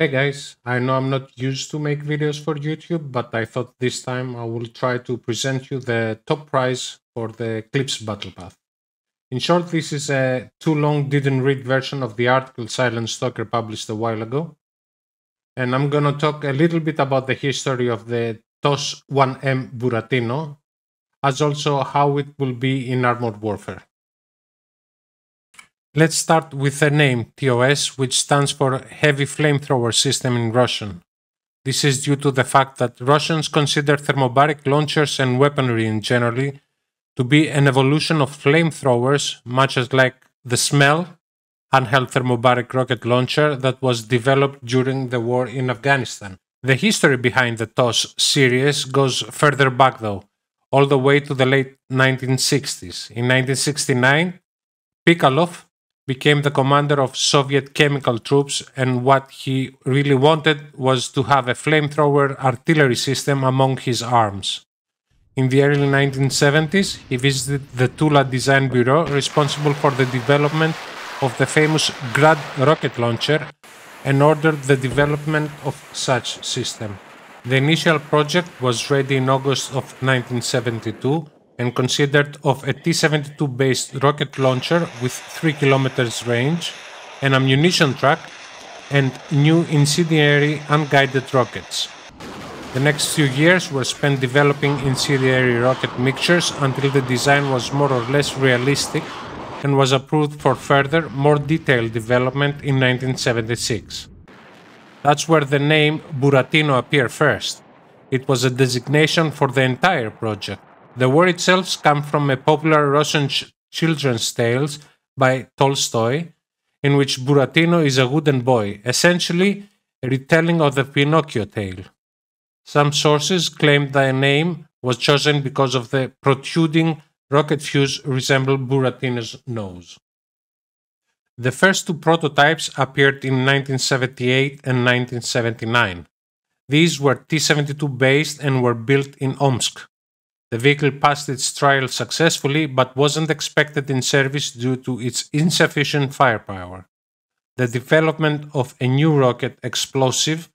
Hey guys, I know I'm not used to make videos for YouTube, but I thought this time I will try to present you the top prize for the Eclipse Battle Path. In short, this is a too long didn't read version of the article Silent Stalker published a while ago, and I'm gonna talk a little bit about the history of the TOS-1M Buratino, as also how it will be in Armored Warfare. Let's start with the name TOS, which stands for Heavy Flamethrower System in Russian. This is due to the fact that Russians consider thermobaric launchers and weaponry in general to be an evolution of flamethrowers, much as like the Smell handheld thermobaric rocket launcher that was developed during the war in Afghanistan. The history behind the TOS series goes further back though, all the way to the late 1960s. In 1969, Pikalov became the commander of Soviet chemical troops, and what he really wanted was to have a flamethrower artillery system among his arms. In the early 1970s, he visited the Tula Design Bureau, responsible for the development of the famous Grad rocket launcher, and ordered the development of such system. The initial project was ready in August of 1972, and considered of a T-72 based rocket launcher with 3 kilometers range, an ammunition truck, and new incendiary unguided rockets. The next few years were spent developing incendiary rocket mixtures until the design was more or less realistic and was approved for further, more detailed development in 1976. That's where the name Buratino appeared first. It was a designation for the entire project. The word itself comes from a popular Russian children's tales by Tolstoy, in which Buratino is a wooden boy, essentially a retelling of the Pinocchio tale. Some sources claim the name was chosen because of the protruding rocket fuse resembled Buratino's nose. The first two prototypes appeared in 1978 and 1979. These were T-72 based and were built in Omsk. The vehicle passed its trial successfully but wasn't expected in service due to its insufficient firepower. The development of a new rocket explosive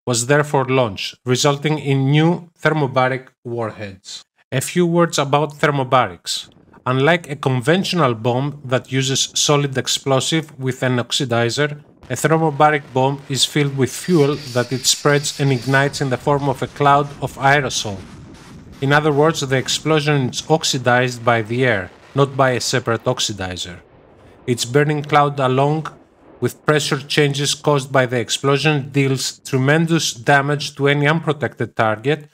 was therefore launched, resulting in new thermobaric warheads. A few words about thermobarics. Unlike a conventional bomb that uses solid explosive with an oxidizer, a thermobaric bomb is filled with fuel that it spreads and ignites in the form of a cloud of aerosol. In other words, the explosion is oxidized by the air, not by a separate oxidizer. Its burning cloud, along with pressure changes caused by the explosion, deals tremendous damage to any unprotected target,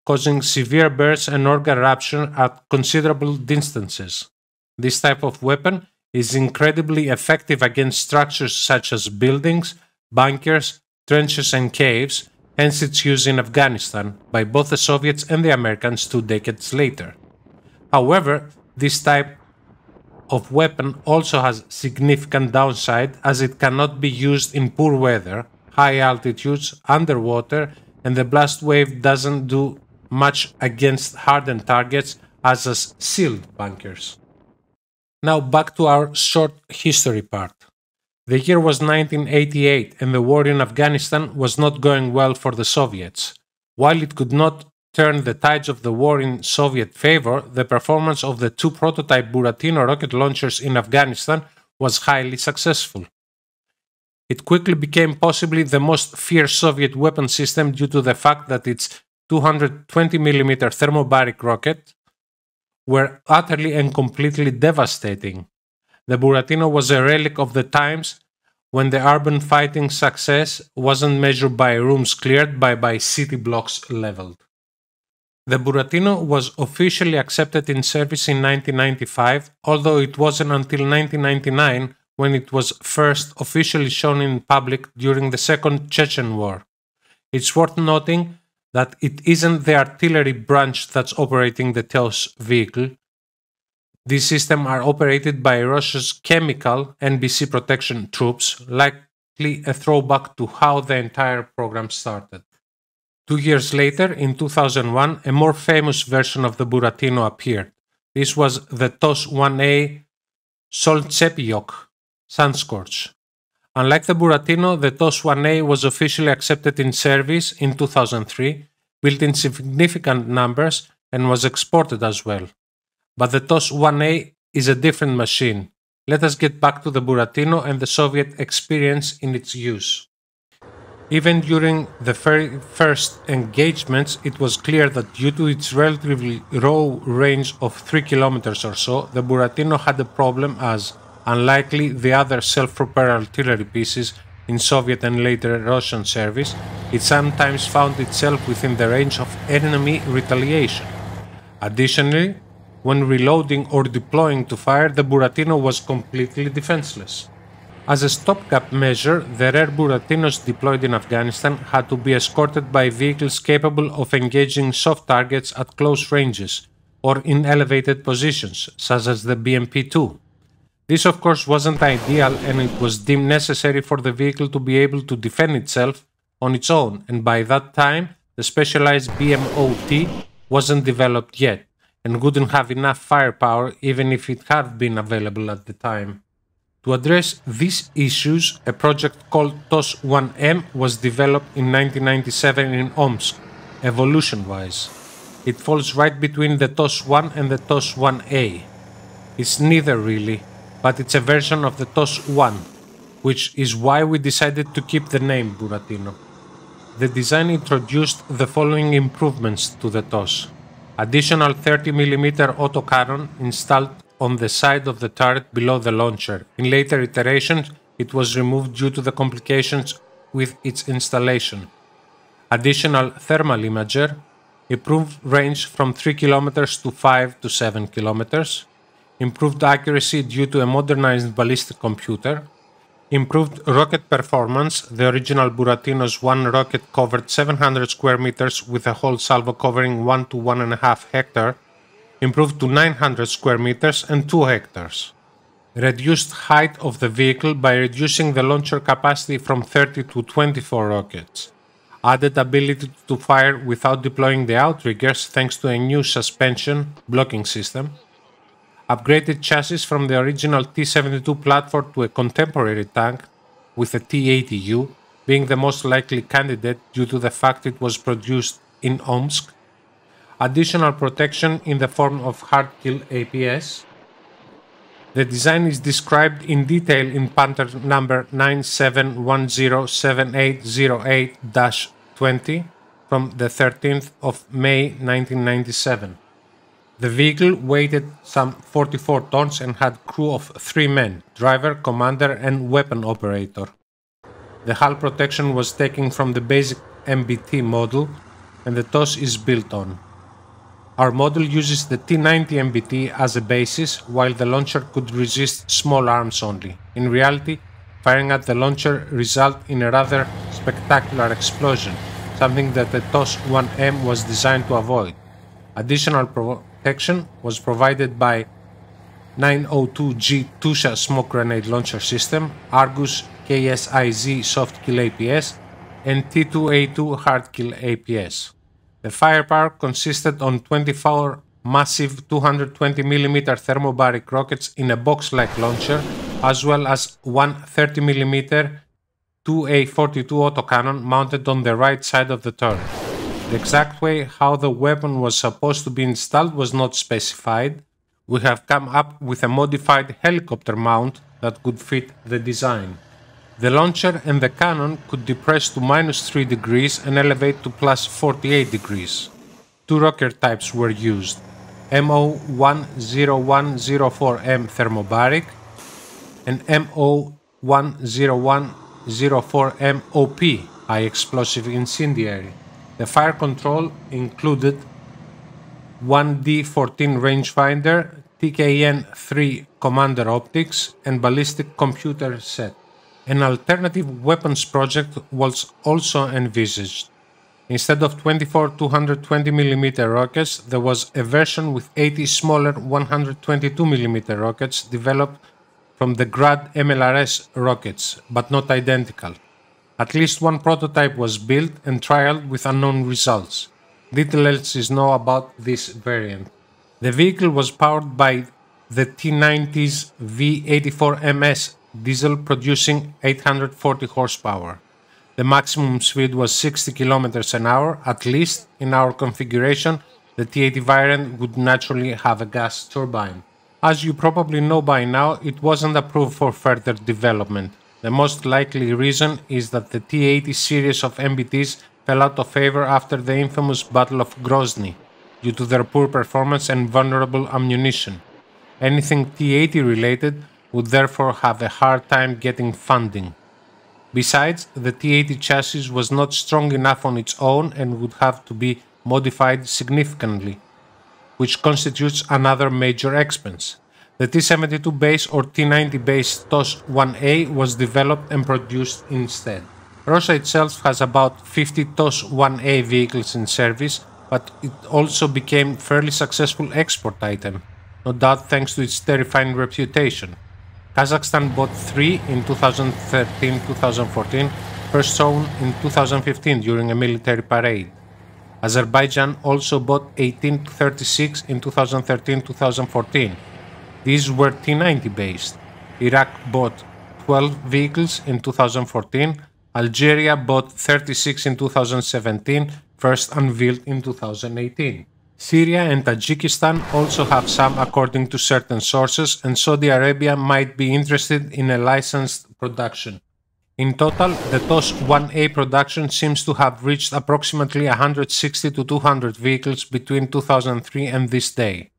causing severe bursts and organ rupture at considerable distances. This type of weapon is incredibly effective against structures such as buildings, bunkers, trenches, and caves, hence its use in Afghanistan by both the Soviets and the Americans 2 decades later. However, this type of weapon also has significant downside, as it cannot be used in poor weather, high altitudes, underwater, and the blast wave doesn't do much against hardened targets as sealed bunkers. Now back to our short history part. The year was 1988 and the war in Afghanistan was not going well for the Soviets. While it could not turn the tides of the war in Soviet favor, the performance of the two prototype Buratino rocket launchers in Afghanistan was highly successful. It quickly became possibly the most feared Soviet weapon system due to the fact that its 220mm thermobaric rockets were utterly and completely devastating. The Buratino was a relic of the times when the urban fighting success wasn't measured by rooms cleared but by city blocks leveled. The Buratino was officially accepted in service in 1995, although it wasn't until 1999 when it was first officially shown in public during the Second Chechen War. It's worth noting that it isn't the artillery branch that's operating the TOS vehicle. These systems are operated by Russia's chemical NBC protection troops, likely a throwback to how the entire program started. 2 years later, in 2001, a more famous version of the Buratino appeared. This was the TOS-1A Solntsepyok Sunscorch. Unlike the Buratino, the TOS-1A was officially accepted in service in 2003, built in significant numbers, and was exported as well. But the TOS-1A is a different machine. Let us get back to the Buratino and the Soviet experience in its use. Even during the very first engagements, it was clear that due to its relatively low range of 3 kilometers or so, the Buratino had a problem as, unlikely the other self-propelled artillery pieces in Soviet and later Russian service, it sometimes found itself within the range of enemy retaliation. Additionally, when reloading or deploying to fire, the Buratino was completely defenseless. As a stopgap measure, the rare Buratinos deployed in Afghanistan had to be escorted by vehicles capable of engaging soft targets at close ranges or in elevated positions, such as the BMP-2. This of course wasn't ideal, and it was deemed necessary for the vehicle to be able to defend itself on its own, and by that time the specialized BMOT wasn't developed yet and wouldn't have enough firepower even if it had been available at the time. To address these issues, a project called TOS-1M was developed in 1997 in Omsk, evolution-wise. It falls right between the TOS-1 and the TOS-1A. It's neither really, but it's a version of the TOS-1, which is why we decided to keep the name Buratino. The design introduced the following improvements to the TOS. Additional 30mm autocannon installed on the side of the turret below the launcher. In later iterations, it was removed due to the complications with its installation. Additional thermal imager, improved range from 3 km to 5 to 7 km, improved accuracy due to a modernized ballistic computer, improved rocket performance. The original Buratino's one rocket covered 700 square meters with a whole salvo covering 1 to 1.5 hectare, improved to 900 square meters and 2 hectares. Reduced height of the vehicle by reducing the launcher capacity from 30 to 24 rockets. Added ability to fire without deploying the outriggers thanks to a new suspension blocking system. Upgraded chassis from the original T-72 platform to a contemporary tank with a T-80U, being the most likely candidate due to the fact it was produced in Omsk. Additional protection in the form of hard-kill APS. The design is described in detail in patent number 97107808-20 from the 13th of May 1997. The vehicle weighed some 44 tons and had crew of 3 men, driver, commander and weapon operator. The hull protection was taken from the basic MBT model and the TOS is built on. Our model uses the T90 MBT as a basis, while the launcher could resist small arms only. In reality, firing at the launcher resulted in a rather spectacular explosion, something that the TOS-1M was designed to avoid. Additional protection was provided by 902G Tusha smoke grenade launcher system, Argus KSIZ soft kill APS, and T2A2 hard kill APS. The firepower consisted on 24 massive 220mm thermobaric rockets in a box-like launcher, as well as one 30mm 2A42 autocannon mounted on the right side of the turret. The exact way how the weapon was supposed to be installed was not specified. We have come up with a modified helicopter mount that could fit the design. The launcher and the cannon could depress to -3 degrees and elevate to +48 degrees. 2 rocket types were used: MO10104M thermobaric and MO10104M OP high explosive incendiary. The fire control included 1D14 rangefinder, TKN-3 commander optics and ballistic computer set. An alternative weapons project was also envisaged. Instead of 24 220mm rockets, there was a version with 80 smaller 122mm rockets developed from the Grad MLRS rockets, but not identical. At least one prototype was built and trialed with unknown results. Little else is known about this variant. The vehicle was powered by the T-90's V84MS diesel producing 840 horsepower. The maximum speed was 60 km an hour. At least in our configuration, the T80 variant would naturally have a gas turbine. As you probably know by now, it wasn't approved for further development. The most likely reason is that the T80 series of MBTs fell out of favor after the infamous Battle of Grozny, due to their poor performance and vulnerable ammunition. Anything T80 related would therefore have a hard time getting funding. Besides, the T80 chassis was not strong enough on its own and would have to be modified significantly, which constitutes another major expense. The T72 base or T90 base TOS-1A was developed and produced instead. Russia itself has about 50 TOS-1A vehicles in service, but it also became a fairly successful export item, no doubt thanks to its terrifying reputation. Kazakhstan bought 3 in 2013-2014, first shown in 2015 during a military parade. Azerbaijan also bought 18 to 36 in 2013-2014. These were T90 based. Iraq bought 12 vehicles in 2014. Algeria bought 36 in 2017, first unveiled in 2018. Syria and Tajikistan also have some according to certain sources, and Saudi Arabia might be interested in a licensed production. In total, the TOS-1A production seems to have reached approximately 160 to 200 vehicles between 2003 and this day.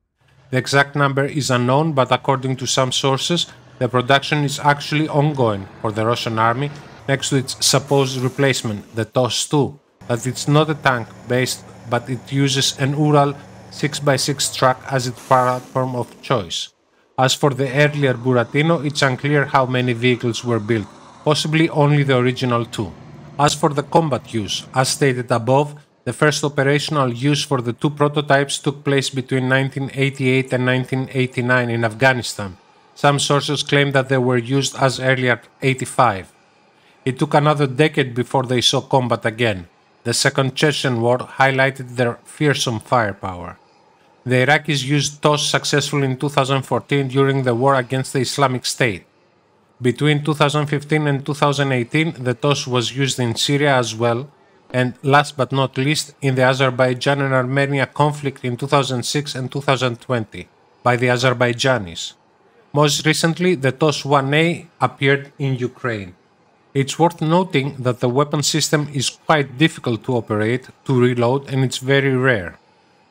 The exact number is unknown, but according to some sources, the production is actually ongoing for the Russian army next to its supposed replacement, the TOS-2, that it's not a tank-based, but it uses an Ural 6x6 truck as its platform of choice. As for the earlier Buratino, it's unclear how many vehicles were built, possibly only the original 2. As for the combat use, as stated above, the first operational use for the 2 prototypes took place between 1988 and 1989 in Afghanistan. Some sources claim that they were used as early as 85. It took another decade before they saw combat again. The Second Chechen War highlighted their fearsome firepower. The Iraqis used TOS successfully in 2014 during the war against the Islamic State. Between 2015 and 2018, the TOS was used in Syria as well, and last but not least, in the Azerbaijan and Armenia conflict in 2006 and 2020 by the Azerbaijanis. Most recently, the TOS-1A appeared in Ukraine. It's worth noting that the weapon system is quite difficult to operate, to reload, and it's very rare.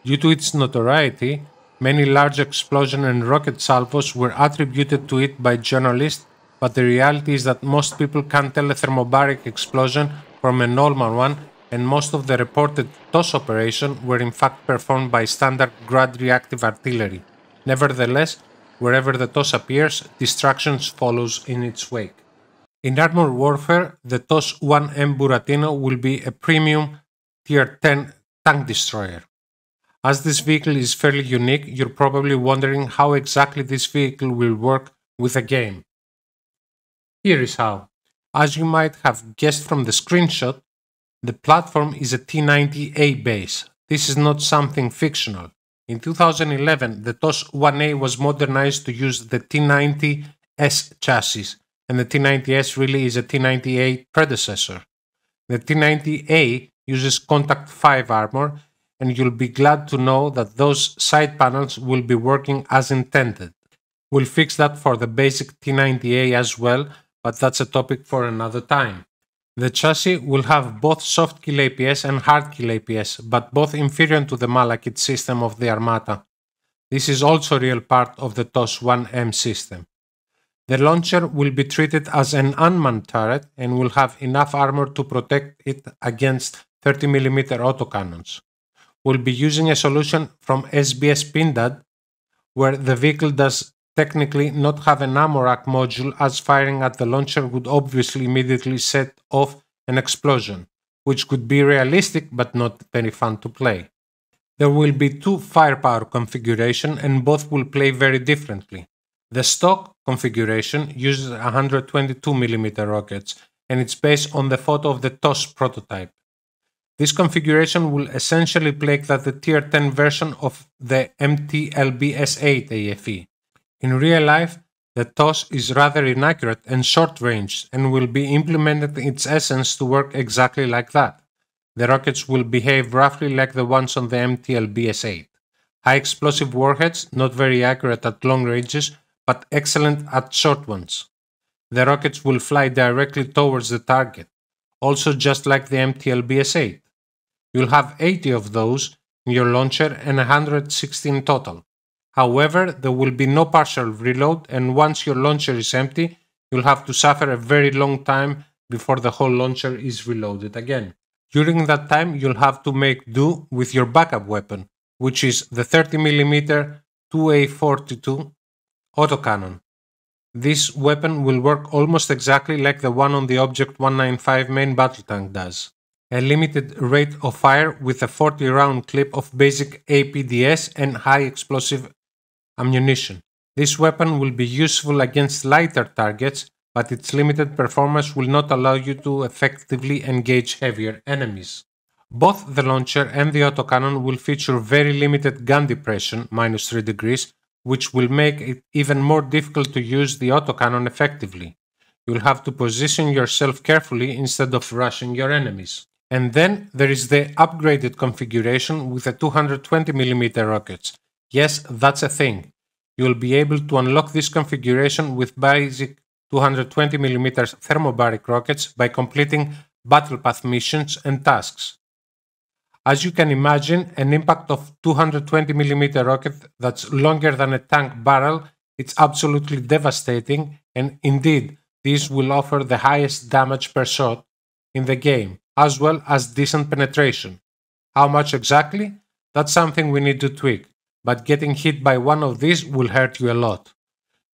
Due to its notoriety, many large explosion and rocket salvos were attributed to it by journalists, but the reality is that most people can't tell a thermobaric explosion from a normal one, and most of the reported TOS operations were in fact performed by standard Grad reactive artillery. Nevertheless, wherever the TOS appears, destruction follows in its wake. In Dartmoor Warfare, the TOS-1M Buratino will be a premium Tier 10 tank destroyer. As this vehicle is fairly unique, you're probably wondering how exactly this vehicle will work with a game. Here is how. As you might have guessed from the screenshot, the platform is a T90A base. This is not something fictional. In 2011, the TOS-1A was modernized to use the T90S chassis, and the T90S really is a T90A predecessor. The T90A uses Contact 5 armor, and you'll be glad to know that those side panels will be working as intended. We'll fix that for the basic T90A as well, but that's a topic for another time. The chassis will have both soft kill APS and hard kill APS, but both inferior to the Malakit system of the Armata. This is also a real part of the TOS-1M system. The launcher will be treated as an unmanned turret and will have enough armor to protect it against 30mm autocannons. We'll be using a solution from SBS Pindad, where the vehicle does technically not have an ammo rack module, as firing at the launcher would obviously immediately set off an explosion, which could be realistic but not very fun to play. There will be 2 firepower configurations and both will play very differently. The stock configuration uses 122mm rockets and it's based on the photo of the TOS prototype. This configuration will essentially play like the Tier 10 version of the MTLB S8 AFE. In real life, The TOS is rather inaccurate and short-ranged and will be implemented in its essence to work exactly like that. The rockets will behave roughly like the ones on the MTLBS-8. High explosive warheads, not very accurate at long ranges, but excellent at short ones. The rockets will fly directly towards the target, also just like the MTLBS-8. You'll have 80 of those in your launcher and 116 total. However, there will be no partial reload, and once your launcher is empty, you'll have to suffer a very long time before the whole launcher is reloaded again. During that time, you'll have to make do with your backup weapon, which is the 30mm 2A42 autocannon. This weapon will work almost exactly like the one on the Object 195 main battle tank does. A limited rate of fire with a 40-round clip of basic APDS and high explosive ammunition. This weapon will be useful against lighter targets, but its limited performance will not allow you to effectively engage heavier enemies. Both the launcher and the autocannon will feature very limited gun depression, -3 degrees, which will make it even more difficult to use the autocannon effectively. You'll have to position yourself carefully instead of rushing your enemies. And then there is the upgraded configuration with the 220mm rockets. Yes, that's a thing. You'll be able to unlock this configuration with basic 220mm thermobaric rockets by completing battle path missions and tasks. As you can imagine, an impact of 220mm rocket that's longer than a tank barrel, it's absolutely devastating, and indeed, these will offer the highest damage per shot in the game, as well as decent penetration. How much exactly? That's something we need to tweak, but getting hit by one of these will hurt you a lot.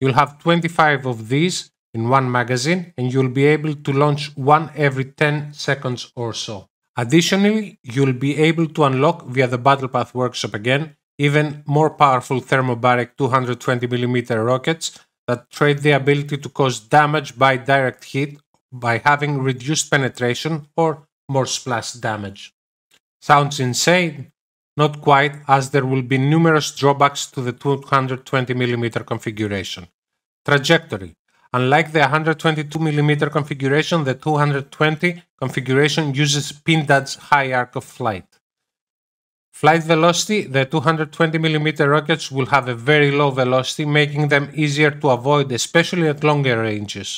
You'll have 25 of these in one magazine, and you'll be able to launch one every 10 seconds or so. Additionally, you'll be able to unlock via the Battle Path Workshop again even more powerful thermobaric 220mm rockets that trade the ability to cause damage by direct hit by having reduced penetration or more splash damage. Sounds insane? Not quite, as there will be numerous drawbacks to the 220mm configuration. Trajectory. Unlike the 122mm configuration, the 220 configuration uses Pindad's high arc of flight. Flight velocity. The 220mm rockets will have a very low velocity, making them easier to avoid, especially at longer ranges.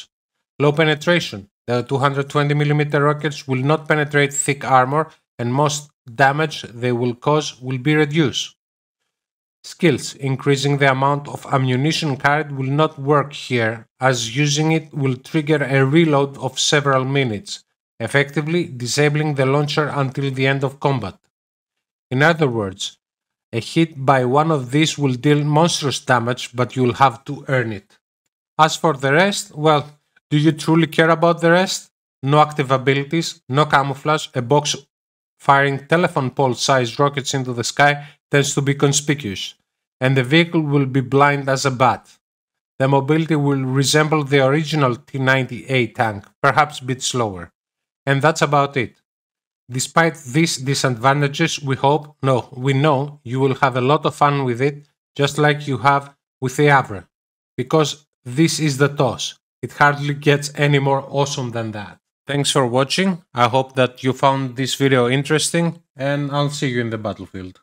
Low penetration. The 220mm rockets will not penetrate thick armor, and most damage they will cause will be reduced. Skills. Increasing the amount of ammunition carried will not work here, as using it will trigger a reload of several minutes, effectively disabling the launcher until the end of combat. In other words, a hit by one of these will deal monstrous damage, but you'll have to earn it. As for the rest, well, do you truly care about the rest? No active abilities, no camouflage, a box firing telephone pole-sized rockets into the sky tends to be conspicuous, and the vehicle will be blind as a bat. The mobility will resemble the original T-90A tank, perhaps a bit slower. And that's about it. Despite these disadvantages, we know you will have a lot of fun with it, just like you have with the Avra. Because this is the TOS. It hardly gets any more awesome than that. Thanks for watching. I hope that you found this video interesting, and I'll see you in the battlefield.